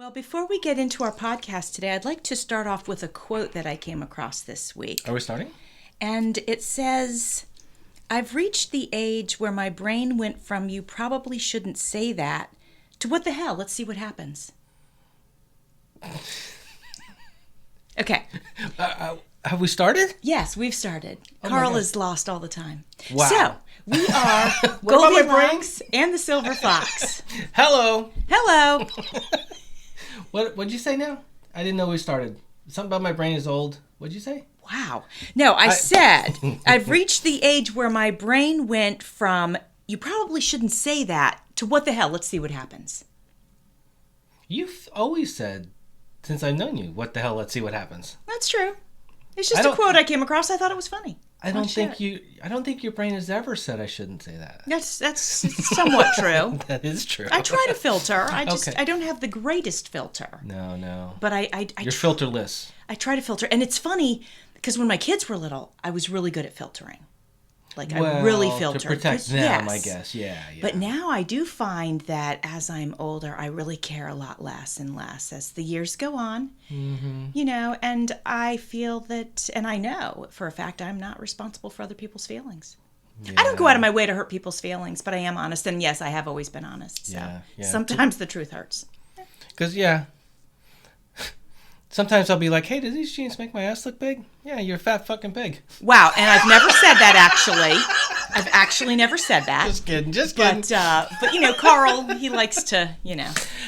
Well, before we get into our podcast today, I'd like to start off with a quote that I came across this week. Are we starting? And it says, "I've reached the age where my brain went from 'you probably shouldn't say that' to 'what the hell, let's see what happens.'" Okay. Have we started? Yes, we've started. Oh Carl is lost all the time. Wow. So, we are What about my Goldilocks and the Silver Fox. Hello. Hello. What'd you say now? I didn't know we started. Something about my brain is old. What'd you say? Wow. No, I said, I've reached the age where my brain went from, "you probably shouldn't say that," to "what the hell, let's see what happens." You've always said, since I've known you, "what the hell, let's see what happens." That's true. It's just a quote I came across. I thought it was funny. I don't think your brain has ever said I shouldn't say that. That's somewhat true. That is true. I try to filter. I Okay. don't have the greatest filter. No. But I You're filterless. I try to filter. And it's funny because when my kids were little, I was really good at filtering. I really filtered. To protect them, yes. I guess. Yeah. But now I do find that as I'm older, I really care a lot less and less as the years go on. Mm-hmm. And I feel that, and I know for a fact, I'm not responsible for other people's feelings. Yeah. I don't go out of my way to hurt people's feelings, but I am honest. And yes, I have always been honest. So yeah. Sometimes the truth hurts. Because, sometimes I'll be like, "Hey, did these jeans make my ass look big?" "Yeah, you're a fat fucking pig." Wow, and I've never said that, actually. I've actually never said that. Just kidding. But Carl, he likes to,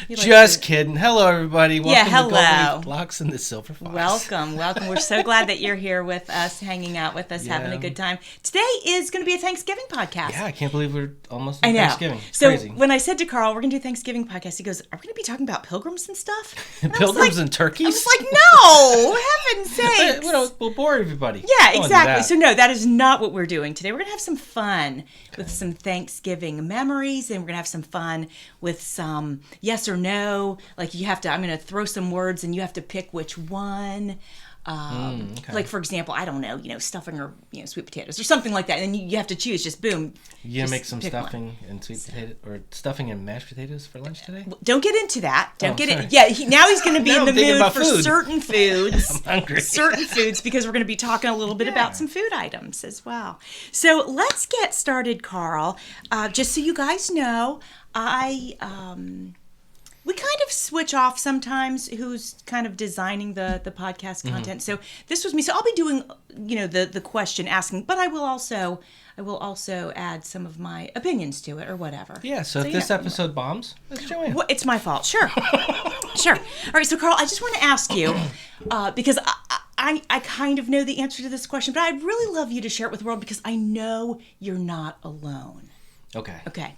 Just kidding. Hello, everybody. Welcome hello. to Goldilocks and the Silver Fox. Welcome. We're so glad that you're here with us, hanging out with us, having a good time. Today is going to be a Thanksgiving podcast. Yeah, I can't believe we're almost on I know. Thanksgiving. It's so crazy. When I said to Carl, we're going to do a Thanksgiving podcast, he goes, "Are we going to be talking about pilgrims and stuff?" And Pilgrims and turkeys? I was like, no, heaven's sakes. We'll bore everybody. Yeah, exactly. So no, that is not what we're doing today. We're going to have some fun with some Thanksgiving memories, and we're going to have some fun with some yes or no. I'm going to throw some words, and you have to pick which one. Okay. Like, for example, I don't know, stuffing or, sweet potatoes or something like that. And you have to choose, just boom. You gonna make some stuffing and sweet potato or stuffing and mashed potatoes for lunch today? Don't get into that. Don't get sorry. it. Yeah, now he's going to be in the mood for food. certain foods. I'm hungry. Certain foods, because we're going to be talking a little bit about some food items as well. So let's get started, Carl. Just so you guys know, we kind of switch off sometimes who's kind of designing the podcast content. So this was me. So I'll be doing, the question asking, but I will also add some of my opinions to it or whatever. Yeah, so if this episode bombs, it's Joanne. Well, it's my fault. Sure. Sure. All right, so Carl, I just want to ask you, because I kind of know the answer to this question, but I'd really love you to share it with the world because I know you're not alone. Okay.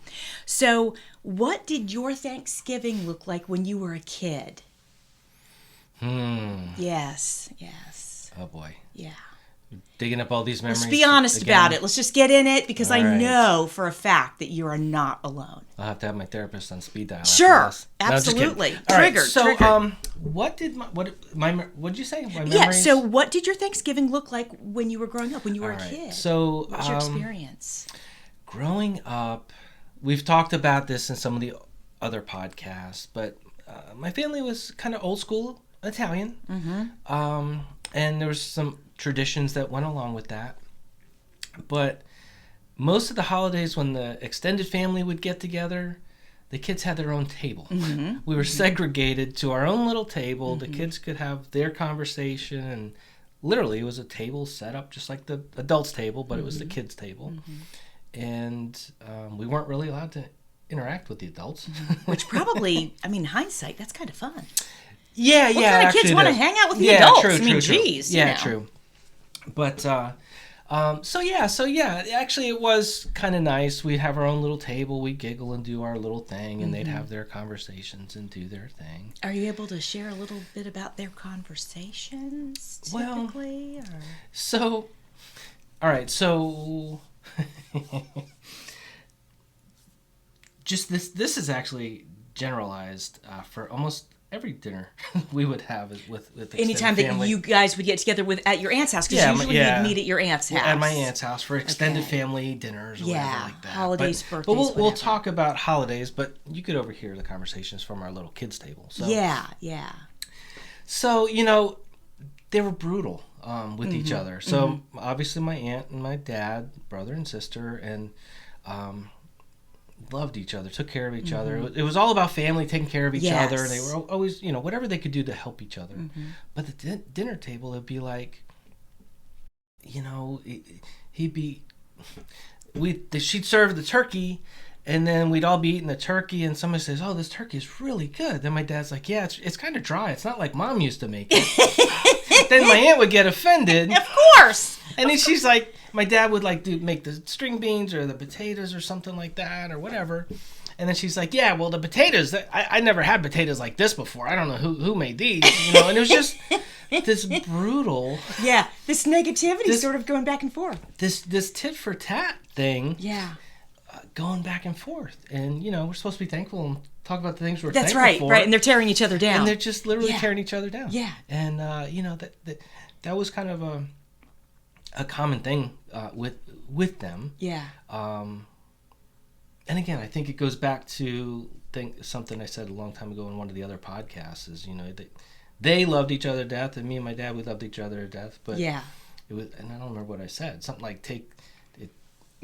So, what did your Thanksgiving look like when you were a kid? Yes. Oh boy. Yeah. Digging up all these memories. Let's be honest about it. Let's just get in it because all I right. know for a fact that you are not alone. I'll have to have my therapist on speed dial. Sure. No, Absolutely. Triggered. So, what did what'd you say? My memories? Yeah. So, what did your Thanksgiving look like when you were growing up? When you were a kid? So, what was your experience? Growing up, we've talked about this in some of the other podcasts, but my family was kind of old school Italian. Mm-hmm. And there was some traditions that went along with that. But most of the holidays when the extended family would get together, the kids had their own table. Mm-hmm. We were segregated to our own little table. Mm-hmm. The kids could have their conversation, and literally it was a table set up just like the adults' table, but it was the kids' table. Mm-hmm. And we weren't really allowed to interact with the adults. Which probably, hindsight, that's kind of fun. Yeah, what kind of kids want to hang out with the adults? True. Geez. Yeah, true. But, actually it was kind of nice. We'd have our own little table. We'd giggle and do our little thing, and they'd have their conversations and do their thing. Are you able to share a little bit about their conversations, typically? All right, so... just this is actually generalized for almost every dinner we would have is with extended Anytime family. that you guys would get together at your aunt's house, because usually you'd meet at your aunt's house. At my aunt's house for extended family dinners or whatever like that. Holidays, birthdays, but we'll talk about holidays, but you could overhear the conversations from our little kids table. So yeah. So, they were brutal with each other. So obviously my aunt and my dad, brother and sister, and loved each other, took care of each other. It was all about family, taking care of each other. They were always, whatever they could do to help each other. But the dinner table, it'd be like, she'd serve the turkey, and then we'd all be eating the turkey, and somebody says, "Oh, this turkey is really good." Then my dad's like, "Yeah, it's kind of dry. It's not like Mom used to make it." Then my aunt would get offended. Of course. And then she's like, my dad would make the string beans or the potatoes or something like that or whatever. And then she's like, "Yeah, well, the potatoes, I never had potatoes like this before. I don't know who made these." And it was just this brutal. Yeah, this negativity sort of going back and forth. This tit for tat thing. Yeah. Going back and forth. And, we're supposed to be thankful and talk about the things we're thankful for. That's right. And they're tearing each other down. And they're just literally tearing each other down. Yeah. And, that was kind of a common thing with them. Yeah. And again, I think it goes back to something I said a long time ago in one of the other podcasts is, they loved each other to death, and me and my dad, we loved each other to death. But it was, and I don't remember what I said. Something like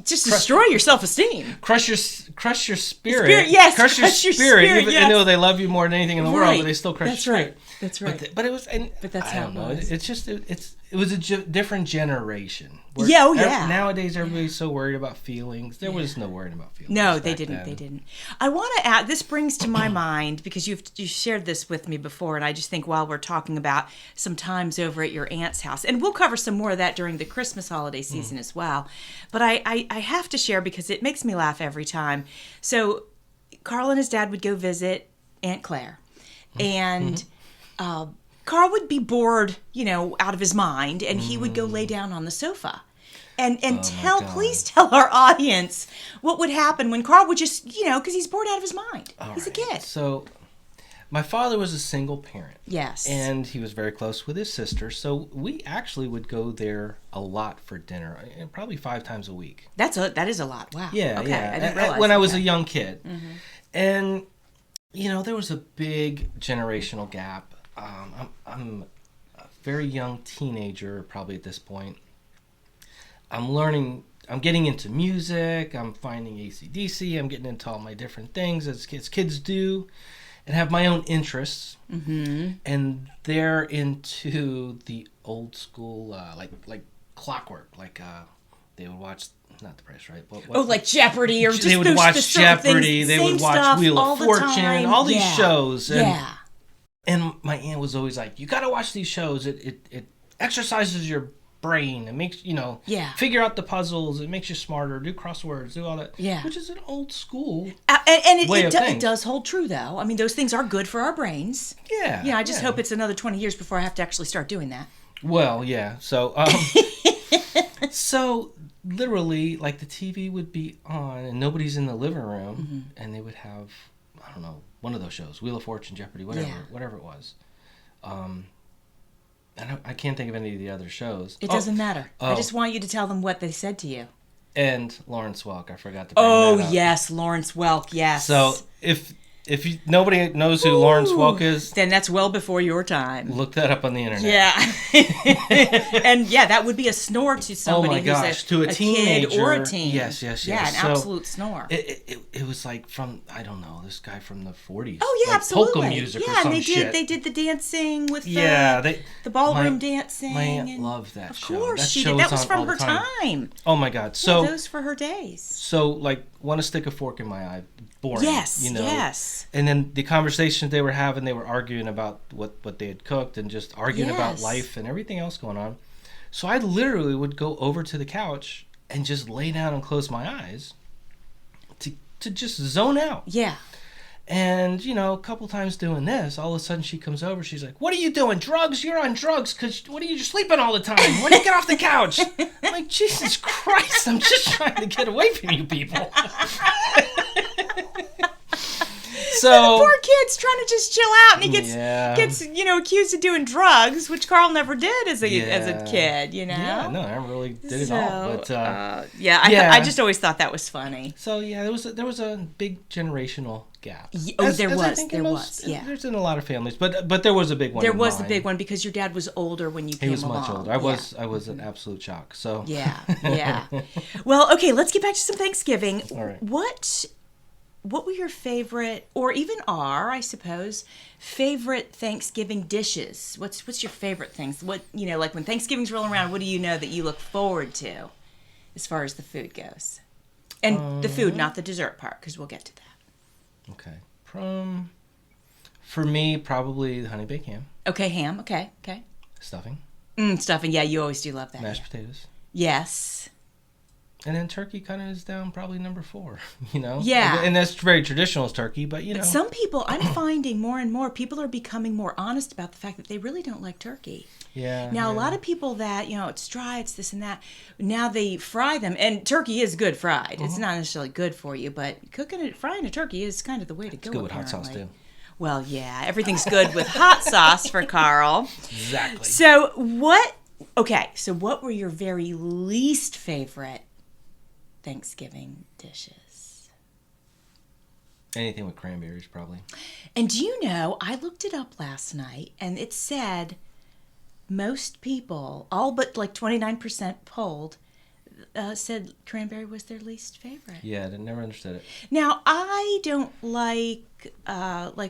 just destroy your self-esteem. Crush your spirit. Yes. Crush your spirit. Even yes. though they love you more than anything in the world, but they still crush your spirit. That's right. But it was, but that's how it was. It's just, it was a different generation. Nowadays, everybody's so worried about feelings. There was no worrying about feelings. No, they didn't. They didn't. I want to add, this brings to my mind, because you shared this with me before, and I just think while we're talking about some times over at your aunt's house, and we'll cover some more of that during the Christmas holiday season as well, but I have to share because it makes me laugh every time. So Carl and his dad would go visit Aunt Claire, and Carl would be bored, out of his mind, and he would go lay down on the sofa. And please tell our audience what would happen when Carl would just, because he's bored out of his mind. He's a kid. So my father was a single parent. Yes. And he was very close with his sister. So we actually would go there a lot for dinner, probably 5 times a week. That is a lot. Wow. Yeah, okay. yeah. I didn't realize when I was a young kid. And, there was a big generational gap. I'm a very young teenager, probably at this point. I'm getting into music, I'm finding AC/DC, I'm getting into all my different things as kids do, and have my own interests. And they're into the old school, like Clockwork, they would watch, not The Price Right, but like Jeopardy, or just they would watch Jeopardy, they would watch Wheel of Fortune, all these shows. And my aunt was always like, "You got to watch these shows. It exercises your brain. It makes, figure out the puzzles. It makes you smarter. Do crosswords. Do all that." Yeah. Which is an old school it does hold true, though. I mean, those things are good for our brains. Yeah. Yeah, I just hope it's another 20 years before I have to actually start doing that. Well, yeah. So, so literally, the TV would be on and nobody's in the living room, and they would have, I don't know, one of those shows, Wheel of Fortune, Jeopardy, whatever it was. And I can't think of any of the other shows. It doesn't matter. I just want you to tell them what they said to you. And Lawrence Welk, I forgot to bring that up. Yes, Lawrence Welk, yes. So if nobody knows who Lawrence Welk is, then that's well before your time. Look that up on the internet. Yeah. And that would be a snore to somebody who's to a teenager kid or a teen. Yes. Yeah, an absolute snore. It was like from, I don't know, this guy from the 40s. Oh yeah, absolutely. Polka music or some shit. They did the dancing with the ballroom dancing. My aunt loved that show. Of course she did. That was from her time. Oh my God. So those for her days. So want to stick a fork in my eye. Boring. Yes. Yes. And then the conversations they were having, they were arguing about what they had cooked and just arguing about life and everything else going on. So I literally would go over to the couch and just lay down and close my eyes to just zone out. Yeah. And, a couple times doing this, all of a sudden she comes over. She's like, "What are you doing? Drugs? You're on drugs because what are you sleeping all the time? Why don't you get off the couch?" I'm like, Jesus Christ, I'm just trying to get away from you people. So poor kid's trying to just chill out, and he gets accused of doing drugs, which Carl never did as a kid. Yeah, no, I really did it all. But I just always thought that was funny. So there was a big generational gap. There was. There's in a lot of families, but there was a big one. There was a big one because your dad was older when you came along. He was much older. I was an absolute shock. So yeah. Well, okay, let's get back to some Thanksgiving. All right. What were your favorite, or even I suppose, favorite Thanksgiving dishes? What's your favorite things? What, like when Thanksgiving's rolling around, what do you know that you look forward to as far as the food goes? And the food, not the dessert part, because we'll get to that. Okay. For me, probably the honey baked ham. Okay, ham. Okay. Stuffing. Stuffing. Yeah, you always do love that. Mashed potatoes. Yes. And then turkey kind of is down probably number 4, Yeah. And that's very traditional as turkey, but But some people, I'm finding more and more, people are becoming more honest about the fact that they really don't like turkey. Yeah. Now, a lot of people that, it's dry, it's this and that, now they fry them, and turkey is good fried. It's not necessarily good for you, but frying a turkey is kind of the way to go, good with hot sauce, too. Well, yeah, everything's good with hot sauce for Carl. Exactly. So what were your very least favorite Thanksgiving dishes? Anything with cranberries, probably. And do you know, I looked it up last night, and it said most people, all but like 29% polled, said cranberry was their least favorite. Yeah, I never understood it. Now, I don't like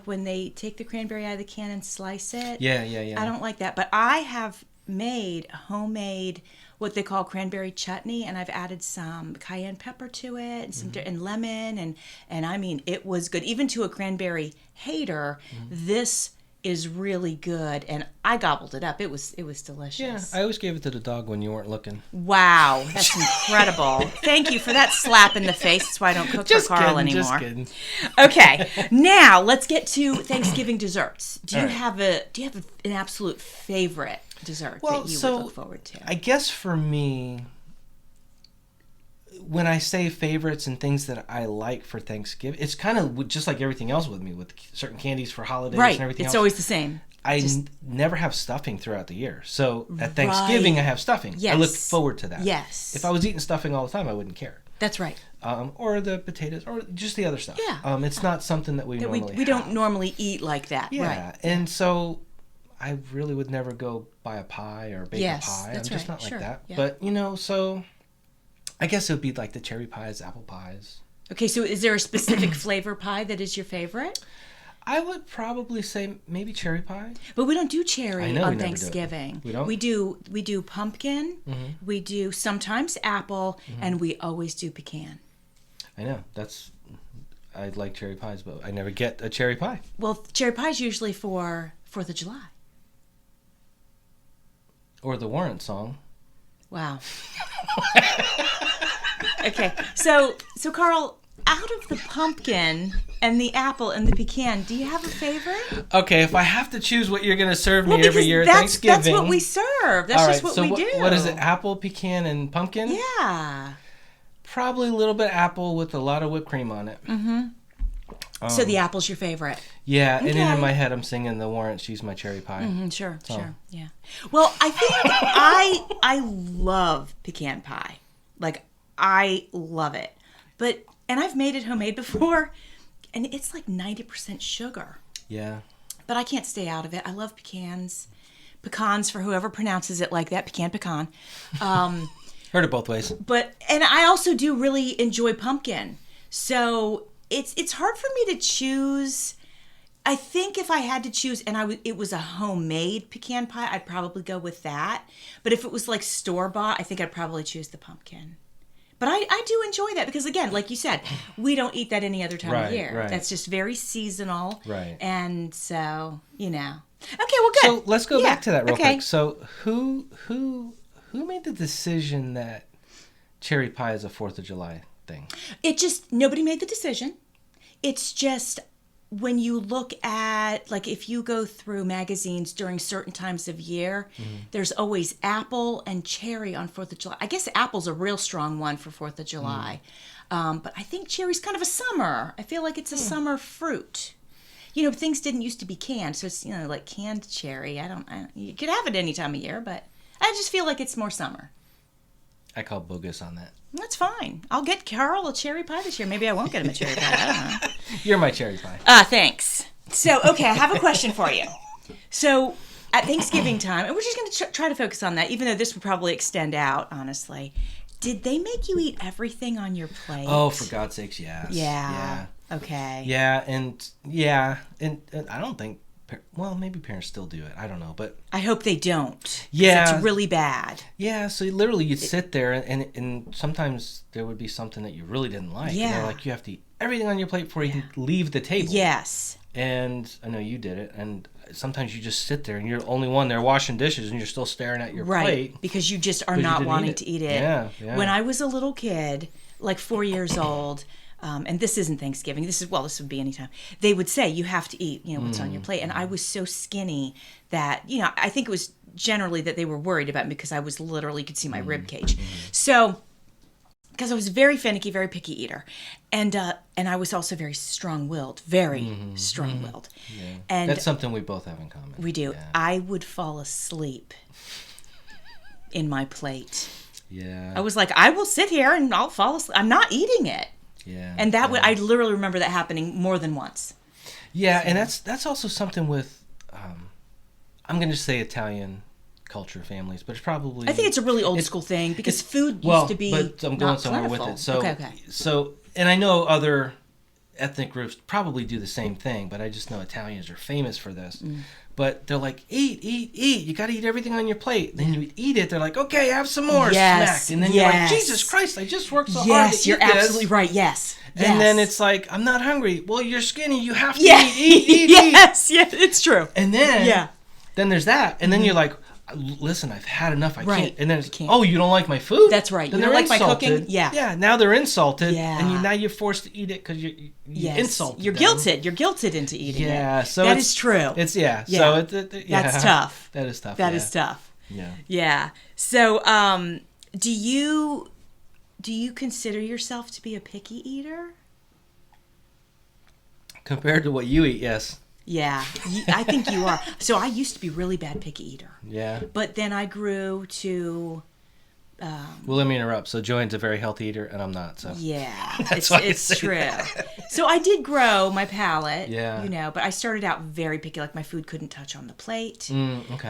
when they take the cranberry out of the can and slice it. Yeah. I don't like that, but I have made homemade what they call cranberry chutney, and I've added some cayenne pepper to it and some and lemon, and I mean, it was good. Even to a cranberry hater, this is really good, and I gobbled it up. It was delicious. Yeah, I always gave it to the dog when you weren't looking. Wow, that's incredible. Thank you for that slap in the face. That's why I don't cook for Carl anymore. Just kidding. Okay, now let's get to Thanksgiving desserts. Do you have an absolute favorite dessert that you would look forward to? I guess for me, when I say favorites and things that I like for Thanksgiving, it's kind of just like everything else with me, with certain candies for holidays and everything else. It's always the same. I never have stuffing throughout the year. So at Thanksgiving, I have stuffing. Yes. I look forward to that. Yes. If I was eating stuffing all the time, I wouldn't care. That's right. Or the potatoes, or just the other stuff. Yeah. It's not something that we normally we don't normally eat like that. Yeah. Right. And so I really would never go buy a pie or bake a pie. That's I'm just right. not like that. Yeah. But, so I guess it would be like the cherry pies, apple pies. Okay, so is there a specific flavor pie that is your favorite? I would probably say maybe cherry pie. But we don't do cherry on Thanksgiving. We don't? We do pumpkin, we do sometimes apple, and we always do pecan. I know. I like cherry pies, but I never get a cherry pie. Well, cherry pie is usually for 4th of July. Or the Warrant song. Wow. Okay, so Carl, out of the pumpkin and the apple and the pecan, do you have a favorite? Okay, if I have to choose what you're going to serve me every year at Thanksgiving. That's what we serve. That's just what we do. What is it? Apple, pecan, and pumpkin? Yeah. Probably a little bit apple with a lot of whipped cream on it. Mm-hmm. So the apple's your favorite. Yeah, okay. And then in my head I'm singing the Warrant, She's My Cherry Pie. Mm-hmm, sure, yeah. Well, I think I love pecan pie. Like, I love it. And I've made it homemade before, and it's like 90% sugar. Yeah. But I can't stay out of it. I love pecans. Pecans, for whoever pronounces it like that, pecan. Heard it both ways. And I also do really enjoy pumpkin. So it's hard for me to choose. I think if I had to choose and it was a homemade pecan pie, I'd probably go with that. But if it was like store-bought, I think I'd probably choose the pumpkin. But I do enjoy that because, again, like you said, we don't eat that any other time of year. Right. That's just very seasonal. Right. And so, Okay, well, good. So let's go back to that real quick. So who made the decision that cherry pie is a 4th of July thing? Nobody made the decision. It's just when you look at, like, if you go through magazines during certain times of year, there's always apple and cherry on 4th of July. I guess apple's a real strong one for 4th of July. But I think cherry's kind of a summer. I feel like it's a summer fruit. You know, things didn't used to be canned, so it's, you know, like canned cherry. You could have it any time of year, but I just feel like it's more summer. I call bogus on that. That's fine. I'll get Carl a cherry pie this year. Maybe I won't get him a cherry pie. I don't know. You're my cherry pie. Thanks. So, okay, I have a question for you. So, at Thanksgiving time, and we're just going to try to focus on that, even though this would probably extend out, honestly. Did they make you eat everything on your plate? Oh, for God's sakes, yes. Yeah. Okay. Yeah, and I don't think, well, maybe parents still do it. I don't know, but I hope they don't. Yeah. It's really bad. Yeah, so literally you'd sit there and sometimes there would be something that you really didn't like. Yeah. And they're like, you have to eat everything on your plate before you can leave the table. Yes. And I know you did it, and sometimes you just sit there and you're the only one there washing dishes and you're still staring at your plate. Because you just are not wanting to eat it. Yeah. When I was a little kid, like 4 years old, and this isn't Thanksgiving, this would be any time, they would say, you have to eat, you know, what's on your plate. And I was so skinny that, you know, I think it was generally that they were worried about me because I was literally, could see my rib cage. So, because I was a very finicky, very picky eater. And I was also very strong-willed, strong-willed. Yeah. And that's something we both have in common. We do. Yeah. I would fall asleep in my plate. Yeah. I was like, I will sit here and I'll fall asleep. I'm not eating it. Yeah. And I literally remember that happening more than once. Yeah, and that's also something with, I'm going to say Italian culture families, but it's probably... I think it's a really old school thing because food used to be but I'm going not somewhere plentiful. with it. So, okay. So, and I know other ethnic groups probably do the same thing, but I just know Italians are famous for this. But they're like, eat. You got to eat everything on your plate. Then you eat it. They're like, okay, have some more. Yes. Smack. And then you're like, Jesus Christ, I just worked so hard to Yes, eat you're this. absolutely right. Yes. And then it's like, I'm not hungry. Well, you're skinny. You have to yes. eat. Yes, it's true. And then, then there's that. And then you're like, listen, I've had enough. I can't. And then it's, oh, you don't like my food? That's right. Then you don't like insulted. my cooking? Yeah. Yeah, now they're insulted. Yeah. And now you're forced to eat it because you insulted You're them. guilted. You're guilted into eating it. Yeah. So that is true. It's, yeah. Yeah. So that's tough. That is tough. That is tough. Yeah. Yeah. So, do you consider yourself to be a picky eater? Compared to what you eat, yes. Yeah, I think you are. So I used to be really bad picky eater. Yeah. But then I grew to... well, let me interrupt. So Joanne's a very healthy eater, and I'm not. So yeah, That's why it's true. So I did grow my palate, Yeah. you know, but I started out very picky. Like my food couldn't touch on the plate, okay.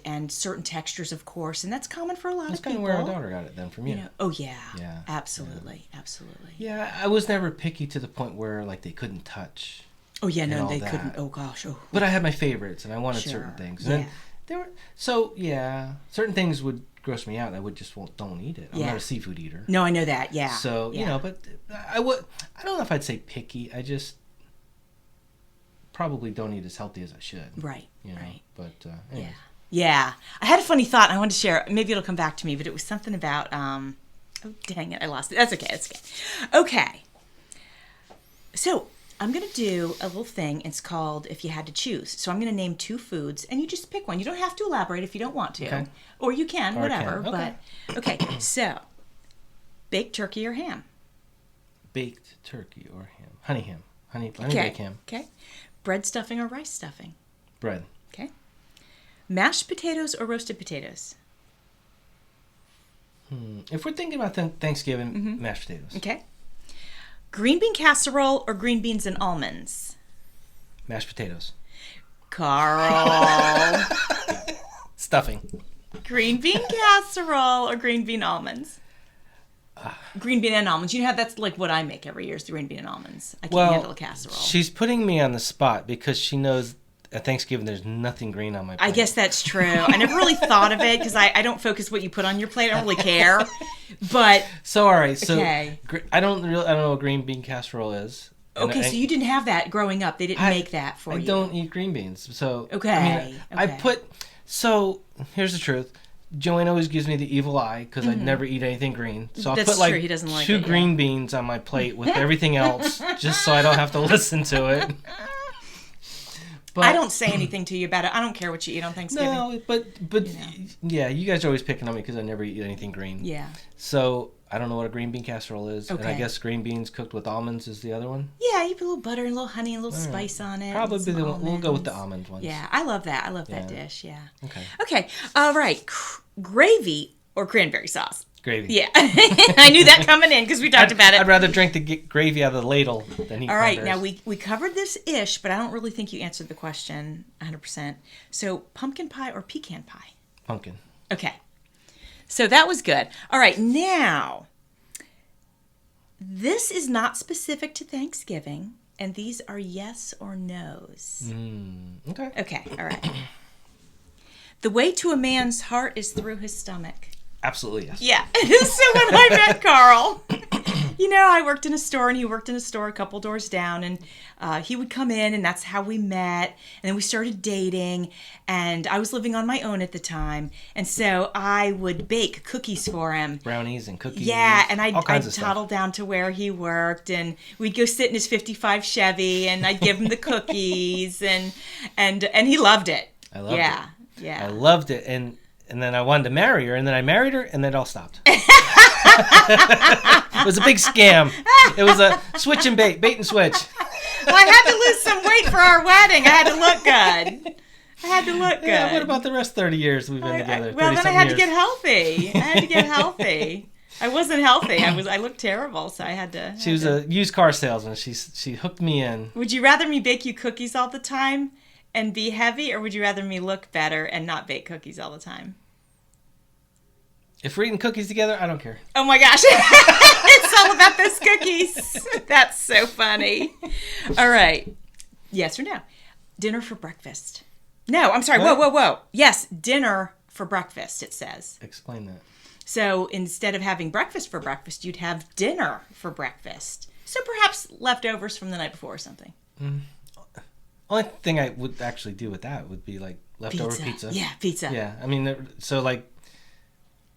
and certain textures, of course, and that's common for a lot That's of people. kind of where our daughter got it then from you. You know, oh yeah, Yeah. absolutely. Yeah, I was never picky to the point where like they couldn't touch. Oh yeah, and no, all they that. couldn't. Oh gosh, oh. But I had my favorites, and I wanted Sure. certain things. Yeah. And there were certain things would gross me out. And I would just don't eat it. I'm not a seafood eater. No, I know that. Yeah. So you know, but I don't know if I'd say picky. I just probably don't eat as healthy as I should. Right. You know? Right. But anyways. Yeah. I had a funny thought and I wanted to share. Maybe it'll come back to me, but it was something about. Oh dang it! I lost it. That's okay. Okay. So I'm going to do a little thing. It's called If You Had to Choose. So I'm going to name two foods, and you just pick one. You don't have to elaborate if you don't want to. Okay. Or you can, Or whatever. Okay. But, okay, so baked turkey or ham? Baked turkey or ham. Honey ham. Honey Okay. baked ham. Okay. Bread stuffing or rice stuffing? Bread. Okay. Mashed potatoes or roasted potatoes? If we're thinking about Thanksgiving, mashed potatoes. Okay. Green bean casserole or green beans and almonds? Mashed potatoes. Carl. Stuffing. Green bean casserole or green bean almonds? Green bean and almonds. You know how that's like what I make every year is the green bean and almonds. I can't handle a casserole. She's putting me on the spot because she knows at Thanksgiving there's nothing green on my plate. I guess that's true. I never really thought of it because I don't focus what you put on your plate. I don't really care. But so all right, so okay. I don't know what green bean casserole is. Okay, so you didn't have that growing up. They didn't make that for you. I don't eat green beans. So okay. I put here's the truth. Joanne always gives me the evil eye because I never eat anything green. So I'll That's put like true. He doesn't like two it, green beans on my plate with everything else just so I don't have to listen to it. But I don't say anything to you about it. I don't care what you eat on Thanksgiving. No, but yeah, you guys are always picking on me because I never eat anything green. Yeah. So I don't know what a green bean casserole is, Okay. and I guess green beans cooked with almonds is the other one. Yeah, you put a little butter and a little honey and a little spice on it. Probably we'll go with the almond ones. Yeah, I love that. I love that dish. Yeah. Okay. Okay. All right. Gravy or cranberry sauce? Gravy. Yeah. I knew that coming in because we talked about it. I'd rather drink the gravy out of the ladle than eat All right. cranberries. Now, we covered this-ish, but I don't really think you answered the question 100%. So, pumpkin pie or pecan pie? Pumpkin. Okay. So, that was good. All right. Now, this is not specific to Thanksgiving, and these are yes or no's. Okay. Okay. All right. The way to a man's heart is through his stomach. Absolutely yes. Yeah. So when I met Carl, I worked in a store and he worked in a store a couple doors down, and he would come in and that's how we met. And then we started dating, and I was living on my own at the time. And so I would bake cookies for him. Brownies and cookies. Yeah. And I'd toddle toddle down to where he worked, and we'd go sit in his 55 Chevy and I'd give him the cookies and he loved it. I loved it. Yeah. I loved it. And then I wanted to marry her, and then I married her, and then it all stopped. It was a big scam. It was a switch and bait and switch. Well, I had to lose some weight for our wedding. I had to look good. Yeah, what about the rest 30 years we've been together? Well, then I had to get healthy. I wasn't healthy. I looked terrible, so I had to. She was a used car salesman. She hooked me in. Would you rather me bake you cookies all the time and be heavy, or would you rather me look better and not bake cookies all the time? If we're eating cookies together, I don't care. Oh my gosh. It's all about those cookies. That's so funny. All right. Yes or no? Dinner for breakfast. No, I'm sorry. What? Whoa. Yes, dinner for breakfast, it says. Explain that. So instead of having breakfast for breakfast, you'd have dinner for breakfast. So perhaps leftovers from the night before or something. Only thing I would actually do with that would be like leftover pizza. Yeah, pizza. Yeah, I mean, so like,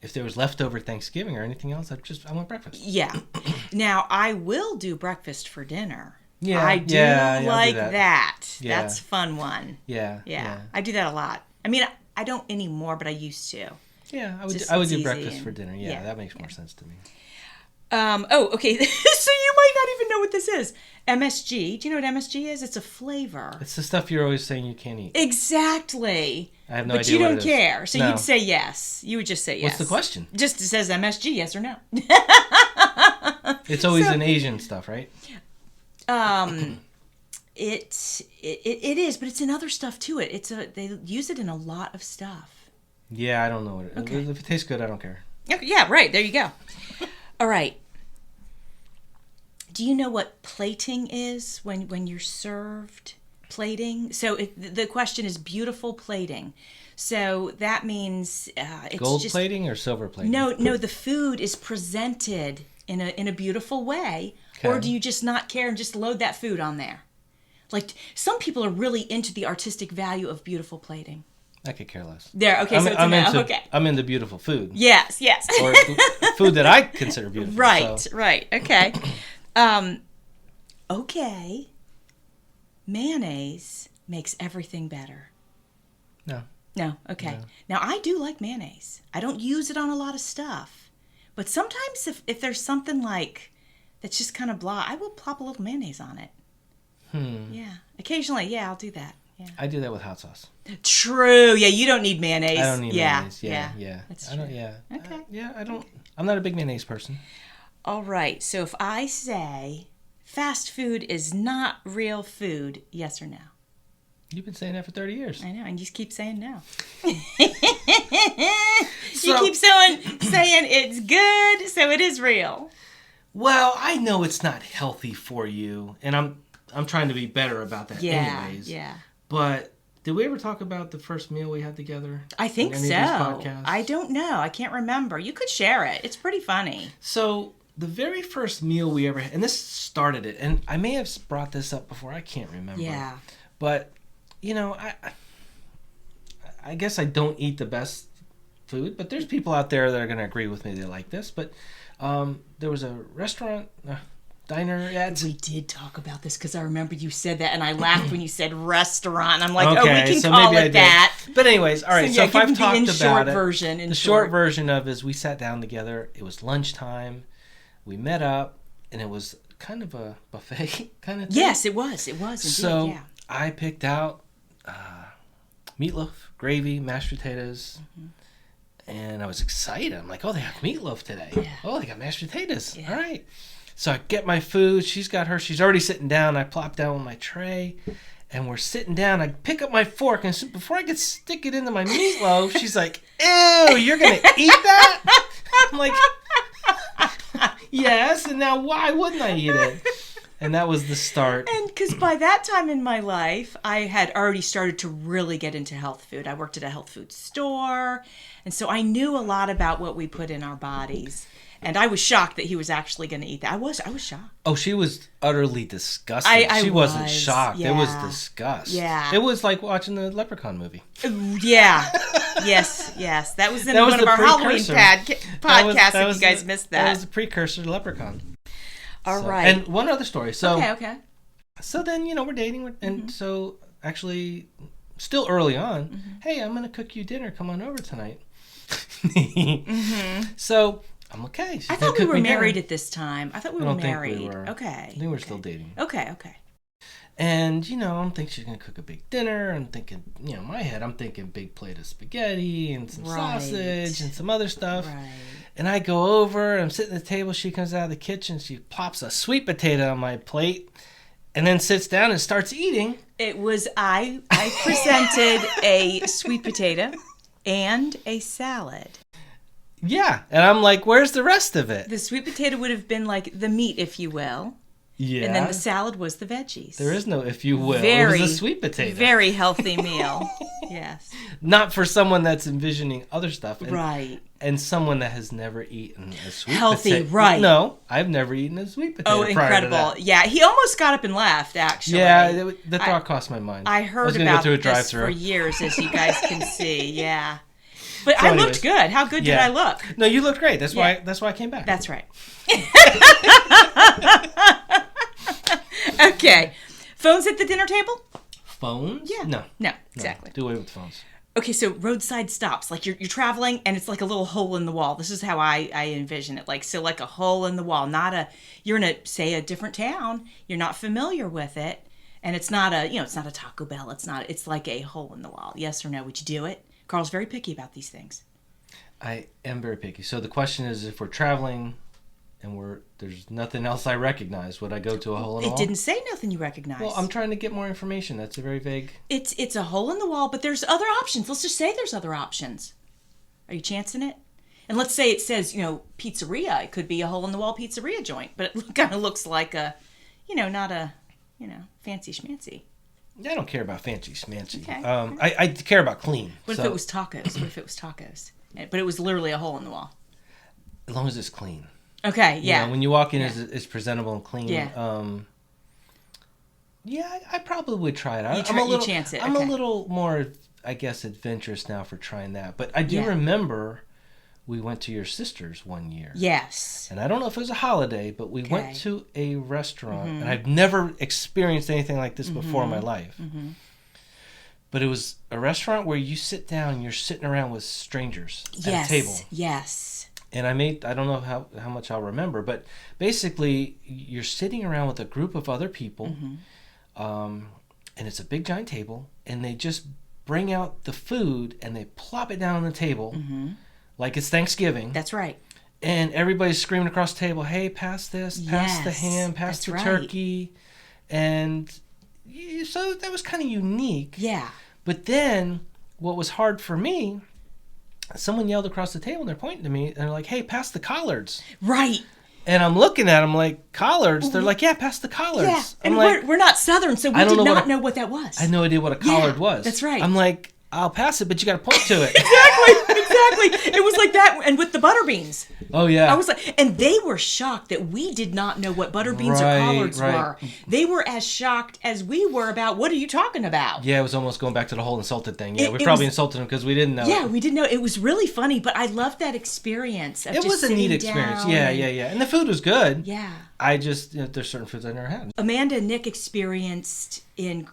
if there was leftover Thanksgiving or anything else, I want breakfast. Yeah. Now, I will do breakfast for dinner. Yeah, I do like that. Yeah. That's a fun one. Yeah. I do that a lot. I mean, I don't anymore, but I used to. Yeah, I would It's do easy breakfast and- for dinner. Yeah, that makes more sense to me. Okay. So you might not even know what this is. MSG. Do you know what MSG is? It's a flavor. It's the stuff you're always saying you can't eat. Exactly. I have no but idea you what don't it is. care. So No. you'd say yes. You would just say yes. What's the question? Just it says MSG, yes or no. It's always an Asian stuff, right? It is, but it's in other stuff too. They use it in a lot of stuff. Yeah, I don't know what it is. Okay. If it tastes good, I don't care. Okay, yeah, right. There you go. All right. Do you know what plating is when you're served? Plating. So the question is beautiful plating. So that means it's Gold just, plating or silver plating? No. The food is presented in a beautiful way, or do you just not care and just load that food on there? Like some people are really into the artistic value of beautiful plating. I could care less. There. Okay. So it's a no. Okay. I'm into beautiful food. Yes. Or food that I consider beautiful. Right. So. Right. Okay. Okay. Mayonnaise makes everything better. No. Okay. No. Now I do like mayonnaise. I don't use it on a lot of stuff, but sometimes if there's something like that's just kind of blah, I will plop a little mayonnaise on it. Yeah. Occasionally, yeah, I'll do that. Yeah. I do that with hot sauce. True. Yeah, you don't need mayonnaise. I don't need mayonnaise. Yeah. That's I true. don't. Yeah. Okay. I don't. I'm not a big mayonnaise person. All right. So if I say fast food is not real food, yes or no? You've been saying that for 30 years. I know, and you just keep saying no. You So- keep saying it's good, so it is real. Well, I know it's not healthy for you, and I'm trying to be better about that anyways. Yeah. But did we ever talk about the first meal we had together? I think in so. any of these podcasts? I don't know. I can't remember. You could share it. It's pretty funny. So the very first meal we ever had, and this started it, and I may have brought this up before. I can't remember. Yeah. But, I guess I don't eat the best food, but there's people out there that are going to agree with me. They like this. But there was a restaurant. diner yet? We did talk about this because I remember you said that, and I laughed when you said restaurant. I'm like, Okay, we can so call maybe I it did. that. But anyways, all right. So if give I've the talked in about short it, version. the short version of is we sat down together. It was lunchtime. We met up, and it was kind of a buffet kind of thing. Yes, it was. It was indeed. So yeah. I picked out meatloaf, gravy, mashed potatoes, and I was excited. I'm like, oh, they have meatloaf today. Yeah. Oh, they got mashed potatoes. Yeah. All right. So I get my food. She's got hers. She's already sitting down. I plop down on my tray, and we're sitting down. I pick up my fork, and before I could stick it into my meatloaf, she's like, ew, you're going to eat that? I'm like, yes, and now why wouldn't I eat it? And that was the start. And because by that time in my life, I had already started to really get into health food. I worked at a health food store. And so I knew a lot about what we put in our bodies. And I was shocked that he was actually going to eat that. I was shocked. Oh, she was utterly disgusted. She wasn't shocked. Yeah. It was disgust. Yeah. It was like watching the Leprechaun movie. Yeah. Yes. That was in That was one of the our Halloween precursor. podcasts, if you guys missed that. That was the precursor to Leprechaun. All right. And one other story. So, Okay. So then, we're dating. And so, actually, still early on, hey, I'm going to cook you dinner. Come on over tonight. So, I'm okay. I thought we were married at this time. I thought we were married. Think we were. Okay. I think we were still dating. Okay. And, I'm thinking she's going to cook a big dinner. I'm thinking, in my head, I'm thinking big plate of spaghetti and some sausage and some other stuff. Right. And I go over, I'm sitting at the table. She comes out of the kitchen. She plops a sweet potato on my plate and then sits down and starts eating. It was, I presented a sweet potato and a salad. Yeah. And I'm like, where's the rest of it? The sweet potato would have been like the meat, if you will. Yeah. And then the salad was the veggies. There is no if you will. It was a sweet potato. Very healthy meal. Yes. Not for someone that's envisioning other stuff. Right. And someone that has never eaten a sweet healthy, potato. right. No, I've never eaten a sweet potato. Oh, incredible. Yeah, he almost got up and left, actually. Yeah, the thought crossed my mind. I heard was about go this for years, as you guys can see. Yeah. But So I looked good. How good did I look? No, you looked great. That's why I came back. That's right. Okay. Phones at the dinner table? Phones? Yeah. No, exactly. Do away with phones. Okay, so roadside stops. Like you're traveling and it's like a little hole in the wall. This is how I envision it. Like a hole in the wall. You're in a different town. You're not familiar with it. And it's not it's not a Taco Bell. It's like a hole in the wall. Yes or no? Would you do it? Carl's very picky about these things. I am very picky. So the question is, if we're traveling and there's nothing else I recognize, would I go to a hole in the wall? It didn't say nothing you recognize. Well, I'm trying to get more information. That's a very vague. It's a hole in the wall, but there's other options. Let's just say there's other options. Are you chancing it? And let's say it says, pizzeria. It could be a hole in the wall pizzeria joint, but it kind of looks like a, not a, fancy schmancy. I don't care about fancy schmancy. Okay. I care about clean. What if it was tacos? But it was literally a hole in the wall. As long as it's clean. Okay, yeah. When you walk in, it's presentable and clean. Yeah. I probably would try it. You chance it. I'm a little more, I guess, adventurous now for trying that. But I do remember we went to your sister's one year. Yes. And I don't know if it was a holiday, but we went to a restaurant. And I've never experienced anything like this before in my life. Mm-hmm. But it was a restaurant where you sit down and you're sitting around with strangers at a table. Yes. And I don't know how much I'll remember, but basically you're sitting around with a group of other people, and it's a big giant table, and they just bring out the food and they plop it down on the table like it's Thanksgiving. That's right. And everybody's screaming across the table, hey, pass this, pass the ham, pass the turkey. And so that was kind of unique. Yeah. But then what was hard for me, someone yelled across the table and they're pointing to me and they're like, hey, pass the collards. Right. And I'm looking at them like, collards? They're like, yeah, pass the collards. Yeah. And we're not Southern, so we did not know what that was. I had no idea what a collard was. That's right. I'm like, I'll pass it, but you got to point to it. Exactly. It was like that, and with the butter beans. Oh, yeah. I was like, and they were shocked that we did not know what butter beans or collards were. They were as shocked as we were about, what are you talking about? Yeah, it was almost going back to the whole insulted thing. Yeah, we probably insulted them because we didn't know. Yeah, we didn't know. It was really funny, but I loved that experience of it was a neat experience. Yeah. And the food was good. Yeah. I just, there's certain foods I never had. Amanda and Nick experienced in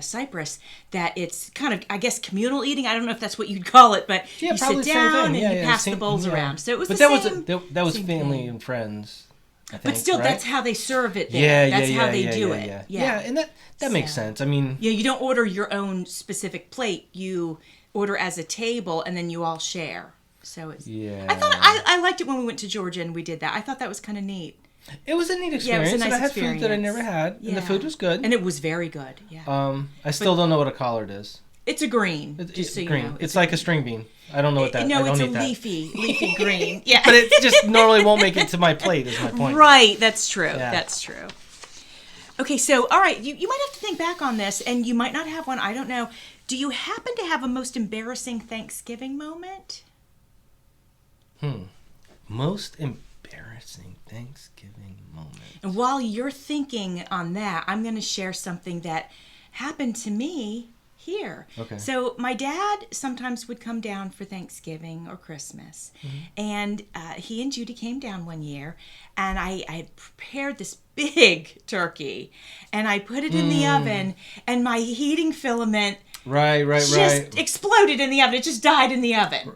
Cyprus that it's kind of, I guess, communal eating. I don't know if that's what you'd call it, but you sit down and you pass the bowls around. So it was that was family and friends. I think, but still, right? That's how they serve it there. That's how they do it. Yeah, and that makes sense. I mean... Yeah, you don't order your own specific plate. You order as a table, and then you all share. So it's... Yeah. I liked it when we went to Georgia and we did that. I thought that was kind of neat. It was a neat experience. Yeah, it was a nice and I had experience. food that I never had, and the food was good. And it was very good, yeah. I still don't know what a collard is. It's a green. It's so green. It's like a string bean. I don't know what that is. No, it's a leafy green. Yeah. But it just normally won't make it to my plate, is my point. Right, that's true. Yeah. That's true. Okay, so, all right, you might have to think back on this, and you might not have one. I don't know. Do you happen to have a most embarrassing Thanksgiving moment? Most embarrassing Thanksgiving moment. And while you're thinking on that, I'm going to share something that happened to me here. Okay. So my dad sometimes would come down for Thanksgiving or Christmas, and he and Judy came down one year, and I had prepared this big turkey, and I put it in the oven, and my heating filament just exploded in the oven. It just died in the oven.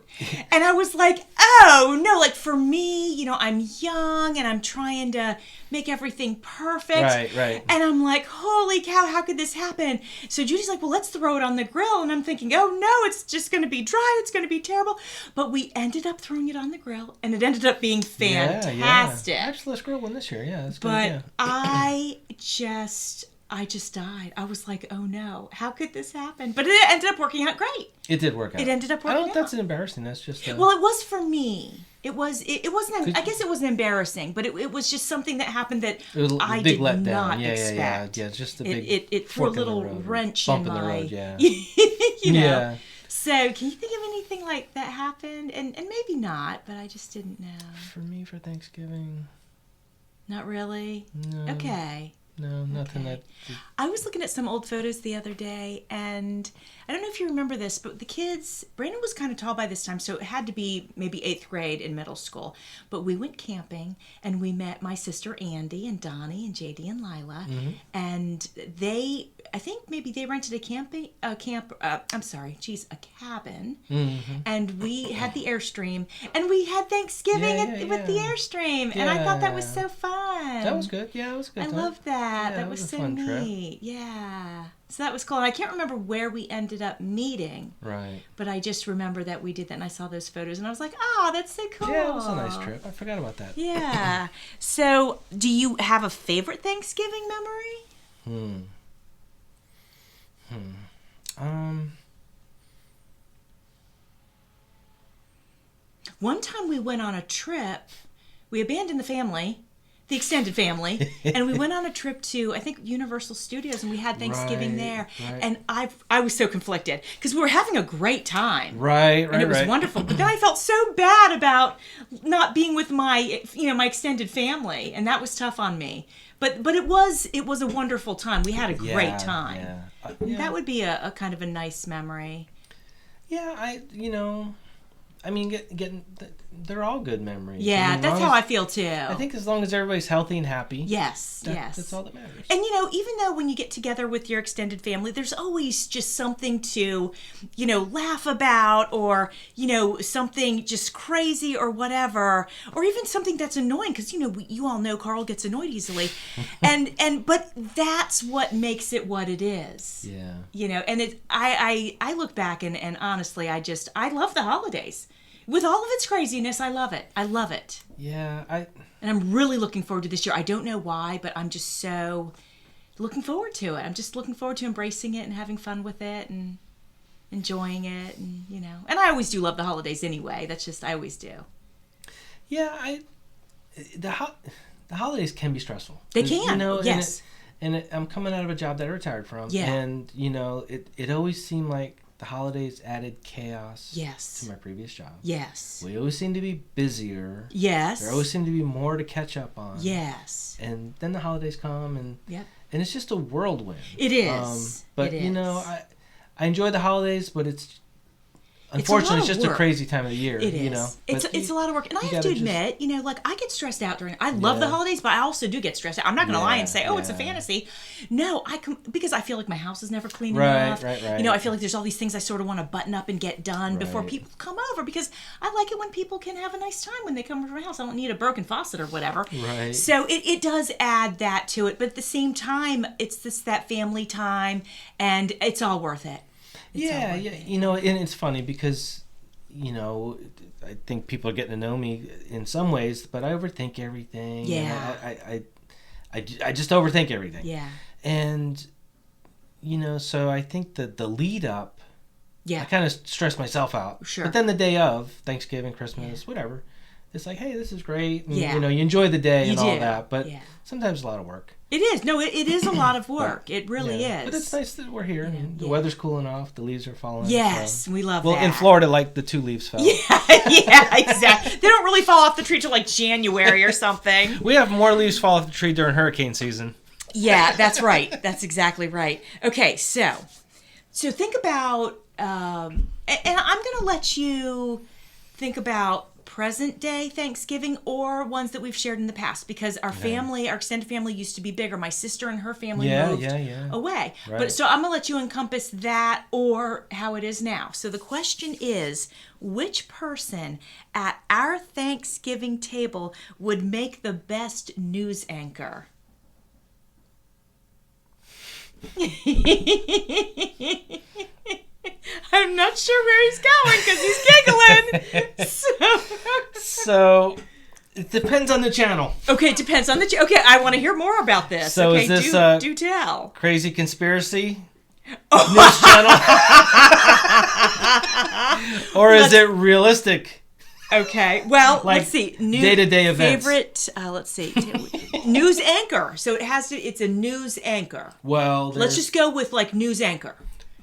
And I was like, oh no, like for me, I'm young and I'm trying to make everything perfect. Right. And I'm like, holy cow, how could this happen? So Judy's like, well, let's throw it on the grill. And I'm thinking, oh no, it's just going to be dry. It's going to be terrible. But we ended up throwing it on the grill, and it ended up being fantastic. Yeah. Actually, let's grill one this year. Yeah, that's good. But yeah. I just died. I was like, oh no, how could this happen? But it ended up working out great. It did work out. It ended up working out. I don't know if that's embarrassing. That's just... Well, it was for me. It wasn't, I guess it wasn't embarrassing, but it was just something that happened that I did not expect. Yeah, just a big it threw a little wrench in my... Road, yeah. Yeah. So, can you think of anything like that happened? And maybe not, but I just didn't know. For me, for Thanksgiving... Not really? No. Okay. No, nothing that... I was looking at some old photos the other day, and I don't know if you remember this, but the kids, Brandon was kind of tall by this time, so it had to be maybe 8th grade in middle school. But we went camping, and we met my sister Andy and Donnie and JD and Lila, and I think maybe they rented a cabin, and we had the Airstream, and we had Thanksgiving with the Airstream, and I thought that was so fun. That was good. Yeah, it was good. I loved that. Yeah, that was a so fun neat. Trip. Yeah. So that was cool. And I can't remember where we ended up meeting. Right. But I just remember that we did that, and I saw those photos, and I was like, oh, that's so cool. Yeah, it was a nice trip. I forgot about that. Yeah. So, do you have a favorite Thanksgiving memory? One time we went on a trip. We abandoned the family, the extended family, and we went on a trip to, I think, Universal Studios, and we had Thanksgiving there. Right. And I was so conflicted because we were having a great time. Right. And it was wonderful. But then I felt so bad about not being with my extended family, and that was tough on me. But it was a wonderful time. We had a great time. Yeah. That would be a kind of a nice memory. Yeah, they're all good memories. Yeah, that's how I feel too. I think as long as everybody's healthy and happy. Yes. That's all that matters. And even though when you get together with your extended family, there's always just something to, laugh about, or, something just crazy or whatever, or even something that's annoying, because, you all know Carl gets annoyed easily. But that's what makes it what it is. Yeah. And I look back and honestly, I love the holidays. With all of its craziness, I love it. I love it. Yeah, And I'm really looking forward to this year. I don't know why, but I'm just so looking forward to it. I'm just looking forward to embracing it and having fun with it and enjoying it, and And I always do love the holidays anyway. That's just, I always do. Yeah, the holidays can be stressful. They can. Yes. I'm coming out of a job that I retired from. Yeah. And it always seemed like the holidays added chaos to my previous job. Yes. We always seemed to be busier. Yes. There always seemed to be more to catch up on. Yes. And then the holidays come, and and it's just a whirlwind. It is. But it is. I enjoy the holidays, but it's unfortunately, it's just a crazy time of the year. It is. You know, it's a lot of work, and I have to admit, like I get stressed out during. I love the holidays, but I also do get stressed out. I'm not going to lie and say, "Oh, it's a fantasy." No, because I feel like my house is never clean enough. Right. I feel like there's all these things I sort of want to button up and get done before people come over, because I like it when people can have a nice time when they come over to my house. I don't need a broken faucet or whatever. Right. So it does add that to it, but at the same time, it's that family time, and it's all worth it. Yeah. And it's funny because, I think people are getting to know me in some ways, but I overthink everything. Yeah. I just overthink everything. Yeah. And, so I think that the lead up, I kind of stress myself out. Sure. But then the day of, Thanksgiving, Christmas, whatever, it's like, hey, this is great. And, you enjoy the day and all that, but sometimes a lot of work. It is. No, it is a lot of work. It really is. But it's nice that we're here. And the weather's cooling off. The leaves are falling. Yes, we love that. Well, in Florida, like the 2 leaves fell. Yeah, exactly. They don't really fall off the tree till like January or something. We have more leaves fall off the tree during hurricane season. Yeah, that's right. That's exactly right. Okay, so think about, and I'm going to let you think about present day Thanksgiving or ones that we've shared in the past, because our extended family used to be bigger. My sister and her family moved away. Right. But so I'm going to let you encompass that or how it is now. So the question is, which person at our Thanksgiving table would make the best news anchor? I'm not sure where he's going because he's giggling. So it depends on the channel. Okay, it depends on the channel. Okay, I want to hear more about this. So okay, is this do tell. Crazy conspiracy news channel? Or is it realistic? Okay, well, let's see. Day-to-day events. Favorite, let's see. News anchor. So it's a news anchor. Well, let's just go with like news anchor.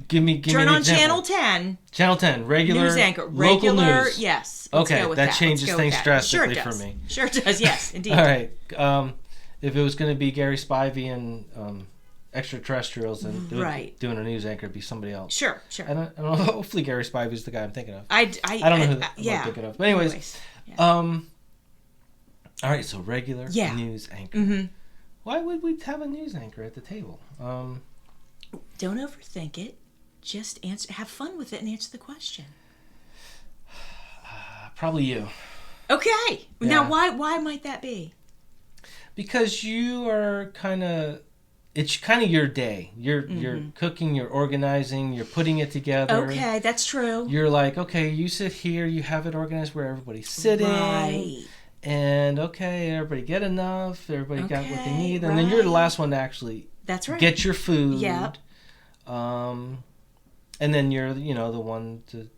Give me Turn an on example. Channel 10. Channel 10, regular news anchor. Local news. Yes. Okay, that changes things drastically for me. Sure it does, yes, indeed. All right. If it was going to be Gary Spivey and extraterrestrials and doing a news anchor, it'd be somebody else. Sure. I don't know. Hopefully Gary Spivey's the guy I'm thinking of. I don't know who I'm thinking of. But anyways. All right, so regular news anchor. Mm-hmm. Why would we have a news anchor at the table? Don't overthink it. Just have fun with it and answer the question. Probably you. Okay. Yeah. Now, why might that be? Because you are it's kind of your day. You're cooking, you're organizing, you're putting it together. Okay, that's true. You're like, okay, you sit here, you have it organized where everybody's sitting. Right. And okay, everybody get enough, everybody got what they need. And then you're the last one to actually get your food. Yeah. And then you're, the one to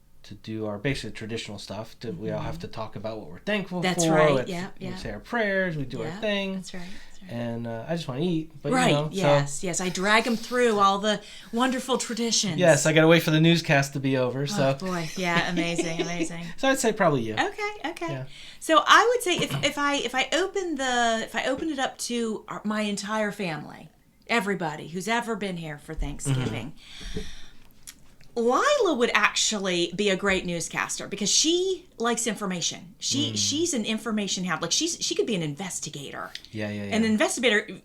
do our basic traditional stuff. We all have to talk about what we're thankful for. That's right. We say our prayers. We do our thing. That's right. And I just want to eat. But, Yes. I drag them through all the wonderful traditions. Yes, I got to wait for the newscast to be over. So. Oh boy, yeah, amazing. So I'd say probably you. Okay. Yeah. So I would say if I opened it up to my entire family, everybody who's ever been here for Thanksgiving. Mm-hmm. Lila would actually be a great newscaster because she likes information. She's an information hound. Like she could be an investigator. Yeah. And an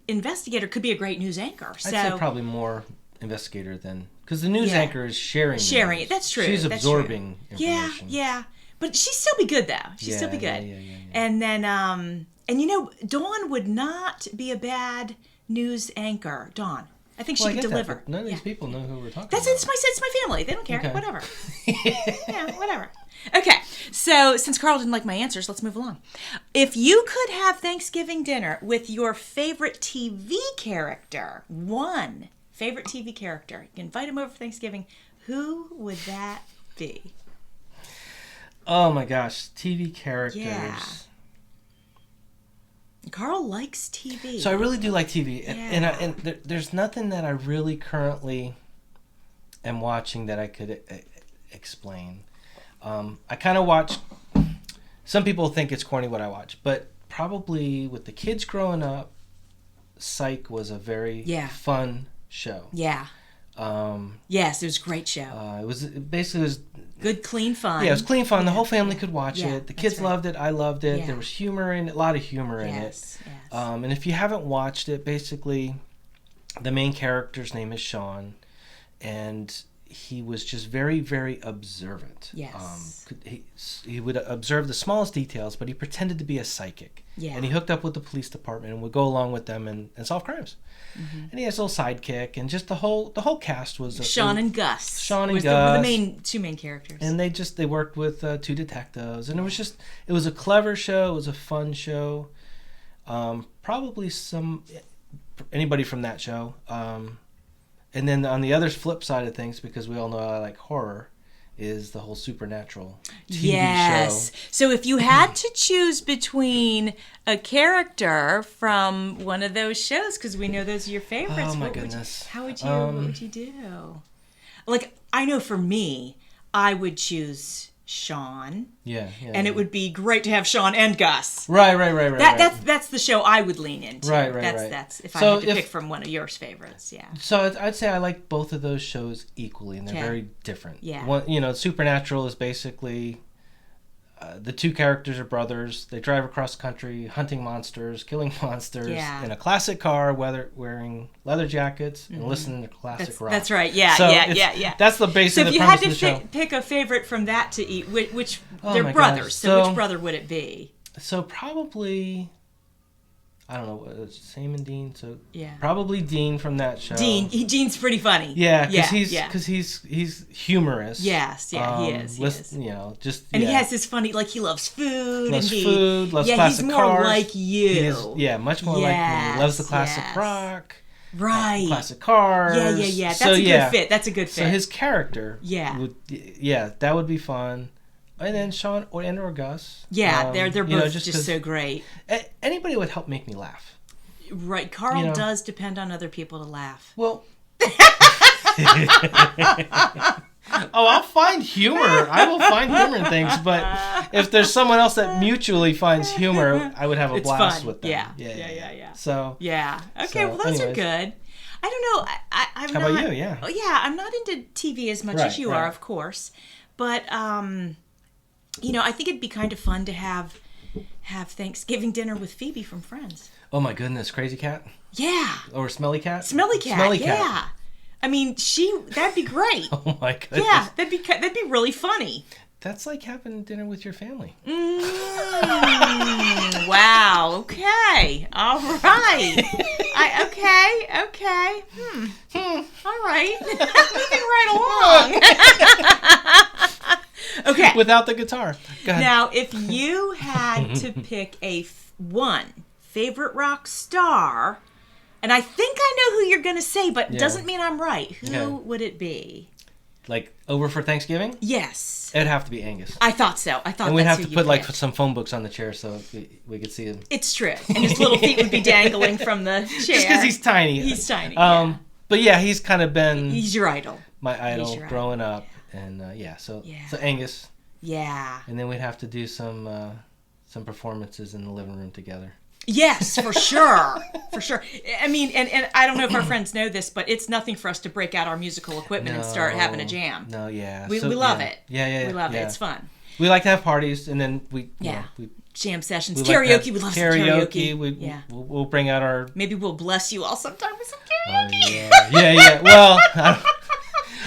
investigator could be a great news anchor. I'd say probably more investigator than, because the news anchor is sharing it. That's true. She's absorbing information. Yeah. But she'd still be good though. She'd still be good. Yeah. And then Dawn would not be a bad news anchor. Dawn. I think she could deliver. That, none of these people know who we're talking about. It's my family. They don't care. Okay. Whatever. Whatever. Okay. So since Carl didn't like my answers, let's move along. If you could have Thanksgiving dinner with your favorite TV character, one favorite TV character, you can invite him over for Thanksgiving, who would that be? Oh my gosh, TV characters. Yeah. Carl likes TV. So I really do like TV. And there's nothing that I really currently am watching that I could explain. I kind of watch, some people think it's corny what I watch, but probably with the kids growing up, Psych was a very fun show. Yeah. Yes, it was a great show. It was Good, clean fun. Yeah, it was clean fun. The whole family could watch it. The kids that's right. loved it. I loved it. Yeah. There was humor in it, a lot of humor in it. Yes. And if you haven't watched it, basically, the main character's name is Sean, and he was just very, very observant. Yes. He would observe the smallest details, but he pretended to be a psychic. Yeah. And he hooked up with the police department and would go along with them and solve crimes. Mm-hmm. And he has a little sidekick, and just the whole cast was Sean and Gus. Sean and was Gus. the two main characters. And they worked with two detectives, and it was a clever show. It was a fun show. Probably anybody from that show. And then on the other flip side of things, because we all know I like horror, is the whole Supernatural TV show. So if you had to choose between a character from one of those shows, because we know those are your favorites. Oh my goodness. What would you do? Like, I know for me, I would choose Sean. Yeah. And it would be great to have Sean and Gus. Right. That's the show I would lean into. Right. That's if I had to pick from one of your favorites. Yeah. So I'd say I like both of those shows equally, and they're very different. Yeah. One, Supernatural is basically the two characters are brothers. They drive across country hunting monsters, killing monsters in a classic car, wearing leather jackets and listening to classic rock. That's right. Yeah. That's the basic. So if you had to pick a favorite from that to eat, which they're brothers. Gosh. So which brother would it be? So probably, I don't know, Sam and Dean. So yeah, probably Dean from that show. Dean's pretty funny. Yeah, because he's humorous. Yes, he is. And he has this funny, like, he loves food. Loves classic cars. He's more like you. Much more like me. He loves the classic rock. Right. Classic cars. Yeah. That's a good fit. So his character. That would be fun. And then Sean or Gus. Yeah, they're both just so great. Anybody would help make me laugh. Right. Carl does depend on other people to laugh. Well. I'll find humor. I will find humor in things, but if there's someone else that mutually finds humor, I would have a blast with them. Yeah. So. Yeah. Okay, well, those are good. I don't know. I'm How not, about you? Yeah. Oh, yeah, I'm not into TV as much as you are, of course. But, I think it'd be kind of fun to have Thanksgiving dinner with Phoebe from Friends. Oh my goodness, Crazy Cat? Yeah. Or Smelly Cat? Smelly Cat. Yeah. I mean, that'd be great. Oh my goodness. Yeah, that'd be really funny. That's like having dinner with your family. Wow. Okay. All right. Okay. All right. Moving right along. Okay. Without the guitar. Go ahead. Now, if you had to pick one favorite rock star, and I think I know who you're going to say, but it doesn't mean I'm right. Who would it be? Like, over for Thanksgiving? Yes. It'd have to be Angus. I thought so. And we'd have to put, like, some phone books on the chair so we could see him. It's true. And his little feet would be dangling from the chair. Just because he's tiny. He's tiny, But yeah, he's kind of been... He's your idol. My idol growing up. And, so Angus. Yeah. And then we'd have to do some performances in the living room together. Yes, for sure. For sure. I mean, and I don't know if our friends know this, but it's nothing for us to break out our musical equipment and start having a jam. No, yeah. We love it. Yeah. We love it. It's fun. We like to have parties, and then we jam sessions. Karaoke. We love some karaoke. We'll bring out our... Maybe we'll bless you all sometime with some karaoke. Yeah. Well,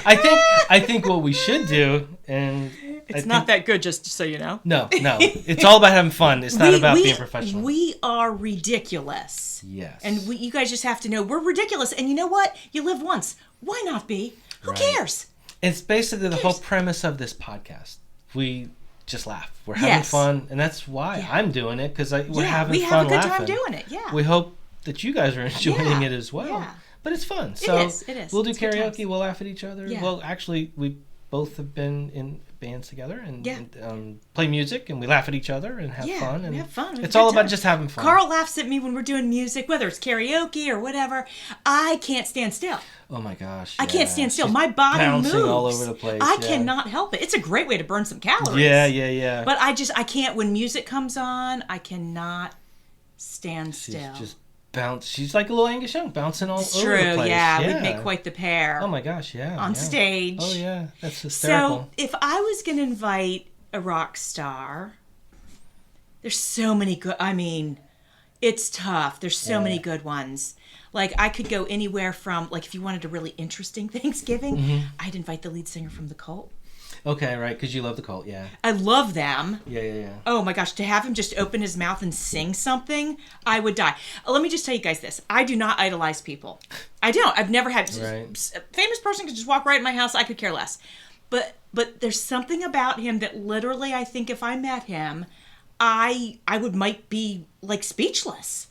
I think what we should do, and... It's not that good, just so you know. No. It's all about having fun. It's not about being professional. We are ridiculous. Yes. And you guys just have to know we're ridiculous. And you know what? You live once. Why not be? Who cares? It's basically the whole premise of this podcast. We just laugh. We're having fun. And that's why I'm doing it, because we're having fun laughing. We have a good time doing it. Yeah. We hope that you guys are enjoying it as well. Yeah. But it's fun. So it is. We'll do karaoke. We'll laugh at each other. Yeah. Well, actually, we both have been in bands together and play music, and we laugh at each other and have fun. And we have fun. It's all about just having fun. Carl laughs at me when we're doing music, whether it's karaoke or whatever. I can't stand still. Oh my gosh. I can't stand still. My body moves. All over the place. I cannot help it. It's a great way to burn some calories. Yeah. But I can't, when music comes on, I cannot stand still. Just bounce. She's like a little Angus Young, bouncing all over the place. Yeah, we'd make quite the pair. Oh my gosh, yeah. On stage. Oh yeah, that's hysterical. So if I was going to invite a rock star, there's so many good. I mean, it's tough. There's so many good ones. Like I could go anywhere from like if you wanted a really interesting Thanksgiving, I'd invite the lead singer from the Cult. Okay, right, because you love the Cult, yeah. I love them. Yeah. Oh my gosh, to have him just open his mouth and sing something, I would die. Let me just tell you guys this. I do not idolize people. I don't. I've never had... Right. A famous person could just walk right in my house. I could care less. But there's something about him that literally I think if I met him, I might be like speechless.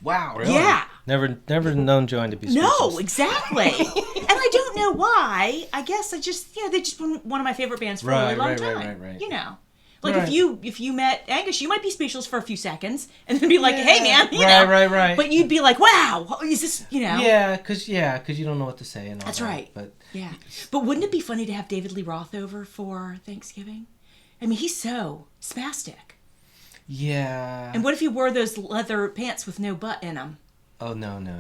Wow, really? Yeah. Never known Joanne to be speechless. No, exactly. And I don't know why. I guess I just, they just been one of my favorite bands for a really long time. Right. You know. Like if you met Angus, you might be speechless for a few seconds and then be like, hey man, you know. Right. But you'd be like, wow, is this, Yeah, because you don't know what to say and all That's that. right. But yeah. But wouldn't it be funny to have David Lee Roth over for Thanksgiving? I mean, he's so spastic. Yeah. And what if he wore those leather pants with no butt in them? Oh, no. No,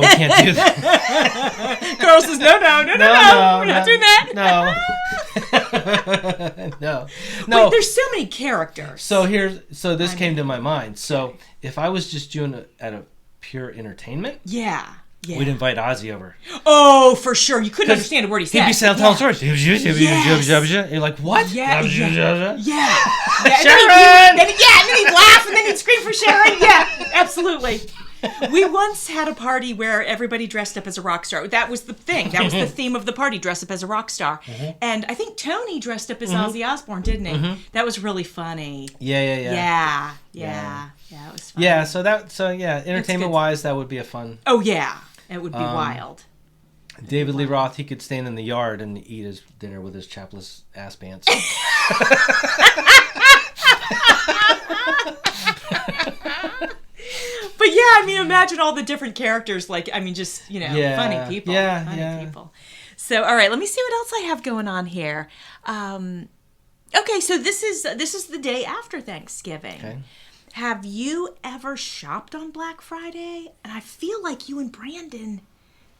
we can't do that. Carl says, no. We're not doing that. No. Wait, there's so many characters. So this came to my mind. So if I was just doing it at a pure entertainment, yeah. we'd invite Ozzy over. Oh, for sure. You couldn't understand a word he said. He'd be telling stories. You're like, what? Yeah. Sharon! And then he'd laugh, and then he'd scream for Sharon. Yeah, absolutely. We once had a party where everybody dressed up as a rock star. That was the thing. That was the theme of the party, dress up as a rock star. And I think Tony dressed up as Ozzy Osbourne, didn't he? That was really funny. Yeah. Yeah, it was fun. Yeah, entertainment-wise, that would be a fun... Oh, yeah. It would be wild. David Lee Roth, he could stand in the yard and eat his dinner with his chapless ass pants. But yeah, I mean, imagine all the different characters. Like, I mean, just, funny people. Funny people. So, all right, let me see what else I have going on here. Okay, so this is the day after Thanksgiving. Okay. Have you ever shopped on Black Friday? And I feel like you and Brandon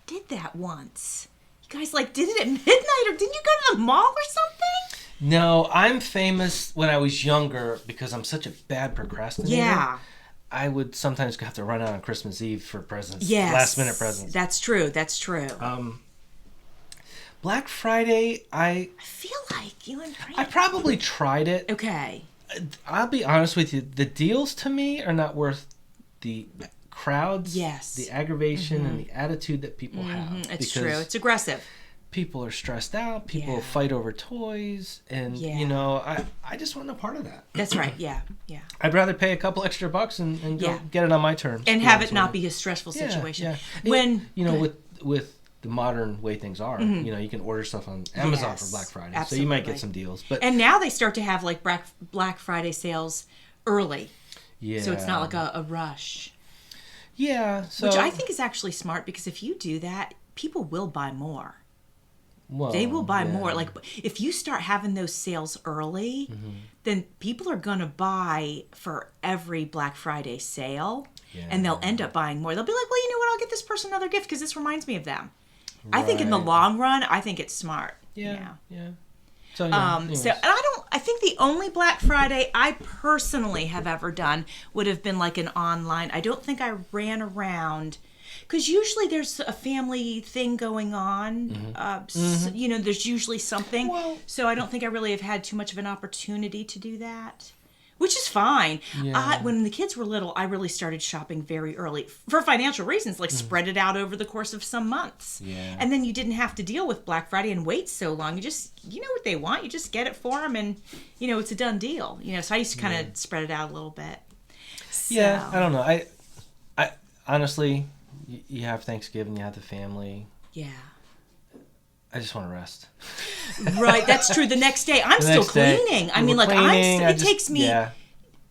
did that once. You guys, did it at midnight, or didn't you go to the mall or something? No, I'm famous when I was younger because I'm such a bad procrastinator. Yeah. I would sometimes have to run out on Christmas Eve for presents. Yes. Last minute presents. That's true. Black Friday, I feel like you and Brandon. I probably tried it. Okay. I'll be honest with you. The deals to me are not worth the crowds, the aggravation, and the attitude that people have. It's true. It's aggressive. People are stressed out. People fight over toys. And, I just want no part of that. That's right. Yeah. I'd rather pay a couple extra bucks and go get it on my terms. And have it not be a stressful situation. When with the modern way things are, you can order stuff on Amazon for Black Friday. Absolutely. So you might get some deals. And now they start to have Black Friday sales early. Yeah. So it's not like a rush. Yeah. Which I think is actually smart, because if you do that, people will buy more. Well, they will buy more. Like, if you start having those sales early, then people are going to buy for every Black Friday sale, and they'll end up buying more. They'll be like, well, you know what? I'll get this person another gift because this reminds me of them. Right. I think in the long run, I think it's smart. Yeah. So, I think the only Black Friday I personally have ever done would have been like an online. I don't think I ran around, because usually there's a family thing going on. There's usually something. Well, so I don't think I really have had too much of an opportunity to do that, which is fine. When the kids were little, I really started shopping very early for financial reasons, spread it out over the course of some months. Yeah. And then you didn't have to deal with Black Friday and wait so long. You just, know what they want. You just get it for them, and, it's a done deal. So I used to kind of spread it out a little bit. So. Yeah, I don't know. I honestly... You have Thanksgiving, you have the family. Yeah. I just want to rest. Right, that's true. The next day, I'm still cleaning.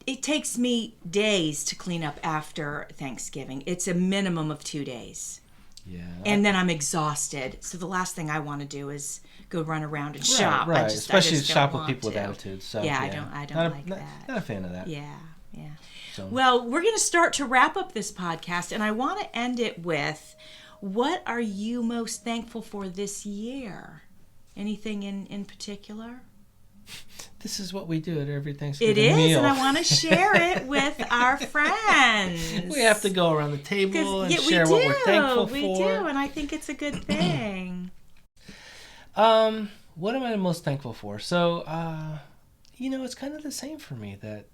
It takes me days to clean up after Thanksgiving. It's a minimum of 2 days. Yeah. And then I'm exhausted. So the last thing I want to do is go run around and shop. Right. Especially shop with people with attitudes. So, I don't like that. Not a fan of that. Yeah. So. Well, we're going to start to wrap up this podcast, and I want to end it with, what are you most thankful for this year? Anything in particular? This is what we do at every Thanksgiving meal. It is, meal. and I want to share it with our friends. We have to go around the table and share what we're thankful for. We do, and I think it's a good thing. What am I most thankful for? So, it's kind of the same for me, that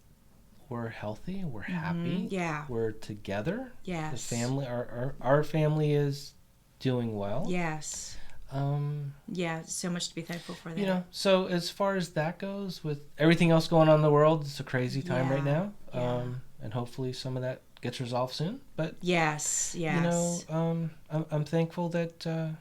we're healthy, we're happy, we're together. Yes. The family, our family is doing well. Yes. So much to be thankful for there. So as far as that goes, with everything else going on in the world, it's a crazy time right now. And hopefully some of that gets resolved soon. But yes. I'm thankful that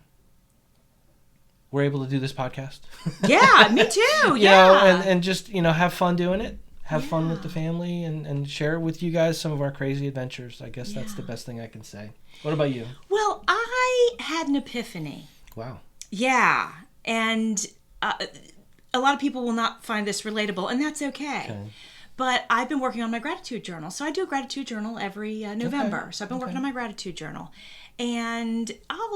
we're able to do this podcast. Yeah, me too. And just have fun doing it. Have fun with the family and share with you guys some of our crazy adventures. I guess that's the best thing I can say. What about you? Well, I had an epiphany. Wow. Yeah. And a lot of people will not find this relatable, and that's okay. But I've been working on my gratitude journal. So I do a gratitude journal every November. Okay. So I've been working on my gratitude journal. And I'll,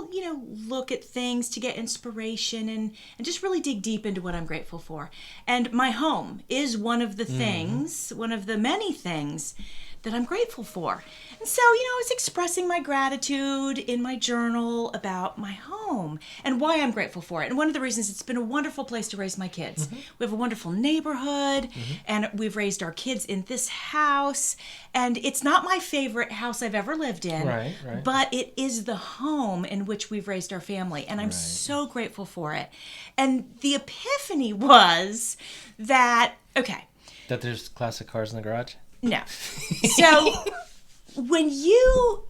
look at things to get inspiration and just really dig deep into what I'm grateful for. And my home is one of the things, one of the many things that I'm grateful for. And so, I was expressing my gratitude in my journal about my home and why I'm grateful for it. And one of the reasons, it's been a wonderful place to raise my kids. We have a wonderful neighborhood, and we've raised our kids in this house. And it's not my favorite house I've ever lived in, right. But it is the home in which we've raised our family. And I'm so grateful for it. And the epiphany was that, that there's classic cars in the garage? No. So when you,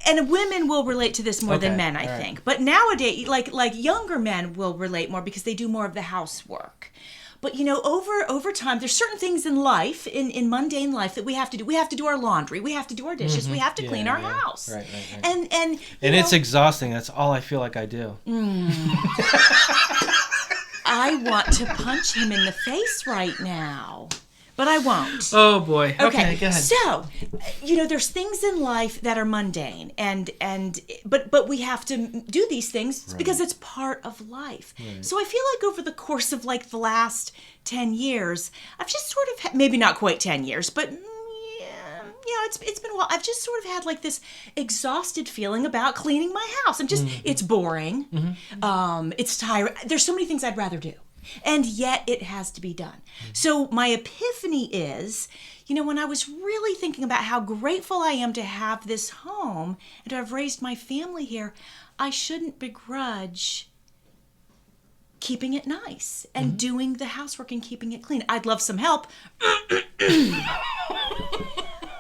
and women will relate to this more than men, I think. But nowadays, like younger men will relate more because they do more of the housework. But over time, there's certain things in life, in mundane life, that we have to do. We have to do our laundry. We have to do our dishes. We have to clean our house. Right. And it's exhausting. That's all I feel like I do. I want to punch him in the face right now. But I won't. Oh boy. Okay, go ahead. So, there's things in life that are mundane, but we have to do these things because it's part of life. Right. So I feel like over the course of the last 10 years, I've just sort of maybe not quite 10 years, but it's been a while. I've just sort of had this exhausted feeling about cleaning my house. It's boring. It's tiring. There's so many things I'd rather do. And yet it has to be done. So my epiphany is, when I was really thinking about how grateful I am to have this home and to have raised my family here, I shouldn't begrudge keeping it nice and doing the housework and keeping it clean. I'd love some help.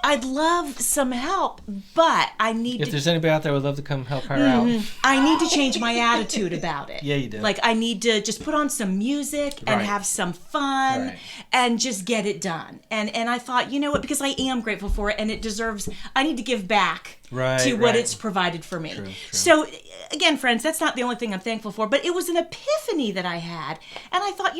I'd love some help, but I need If there's anybody out there who would love to come help her out. I need to change my attitude about it. Yeah, you do. I need to just put on some music and have some fun and just get it done. And I thought, you know what, because I am grateful for it and it deserves, I need to give back to what it's provided for me. True. So, again, friends, that's not the only thing I'm thankful for, but it was an epiphany that I had. And I thought,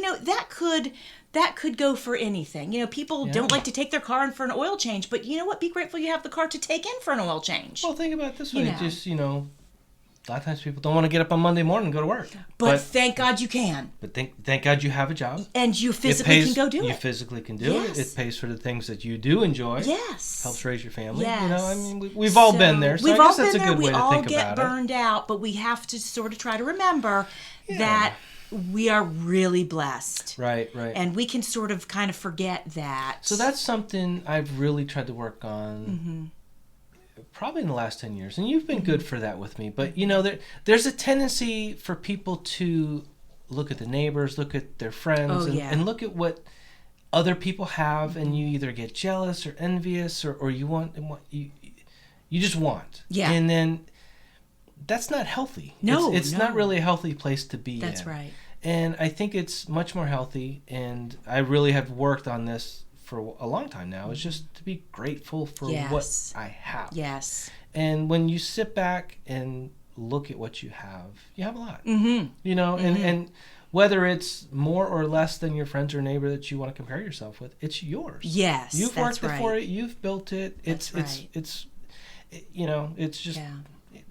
that could go for anything. People don't like to take their car in for an oil change, but you know what? Be grateful you have the car to take in for an oil change. Well, think about it this way. Just, a lot of times people don't want to get up on Monday morning and go to work. But thank God you can. But thank God you have a job. And you physically can go do it. You physically can do it. It pays for the things that you do enjoy. Yes. Helps raise your family. Yes. We've all been there. So I guess that's a good way to think about it. We all get burned out, but we have to sort of try to remember that we are really blessed. Right. And we can sort of kind of forget that. So that's something I've really tried to work on probably in the last 10 years. And you've been good for that with me. But, there's a tendency for people to look at the neighbors, look at their friends, and look at what other people have. And you either get jealous or envious or you you just want. Yeah. And then that's not healthy. No, it's not really a healthy place to be in. That's right. And I think it's much more healthy, and I really have worked on this for a long time now, is just to be grateful for what I have. Yes. And when you sit back and look at what you have a lot. And whether it's more or less than your friends or neighbor that you want to compare yourself with, it's yours. Yes, you've that's worked for right. it. You've built it. It's it's just Yeah.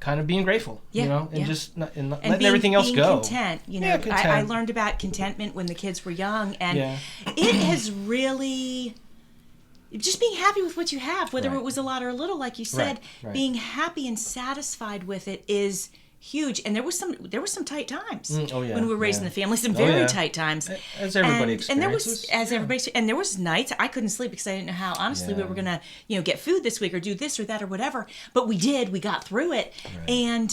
kind of being grateful, and yeah. just letting And everything else being go. content. Content. I learned about contentment when the kids were young, and it has really just being happy with what you have, whether Right. it was a lot or a little, like you said. Right. Being happy and satisfied with it is huge. And there was some tight times when we were raising the family, some very tight times, as everybody and experiences. And there was nights I couldn't sleep because I didn't know how honestly we were gonna get food this week or do this or that or whatever. But we got through it, and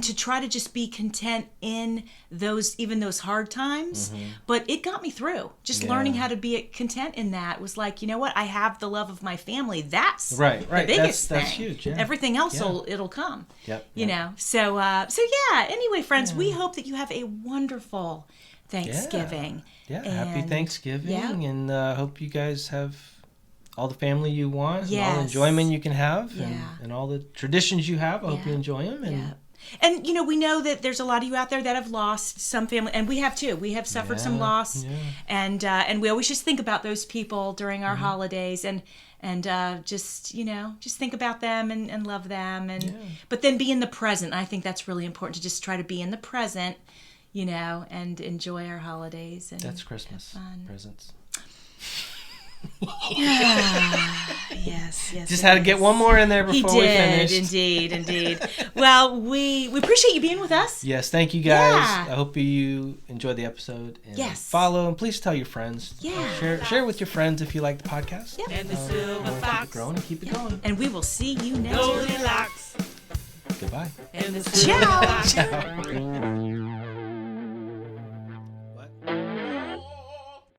to try to just be content in those hard times. But it got me through. Just learning how to be content in that was like, you know what, I have the love of my family. That's right. the biggest That's thing. huge. Yeah. Everything else it'll come. Yep. You know. So yeah. Anyway, friends, we hope that you have a wonderful Thanksgiving. Yeah. Happy Thanksgiving, and hope you guys have all the family you want, and all the enjoyment you can have, and all the traditions you have. I hope you enjoy them. And we know that there's a lot of you out there that have lost some family, and we have too. We have suffered some loss, and we always just think about those people during our holidays, and just think about them and love them, but then be in the present. I think that's really important, to just try to be in the present, and enjoy our holidays. And that's Christmas presents. Yes. Just had to get one more in there before we finished. Indeed. Well, we appreciate you being with us. Yes, thank you guys. I hope you enjoyed the episode. And follow, and please tell your friends. Share with your friends if you like the podcast. Yep. And the silver fox. Keep it growing and keep it going. And we will see you next week. Goldilocks. Goodbye. And the silver Ciao. fox. Ciao.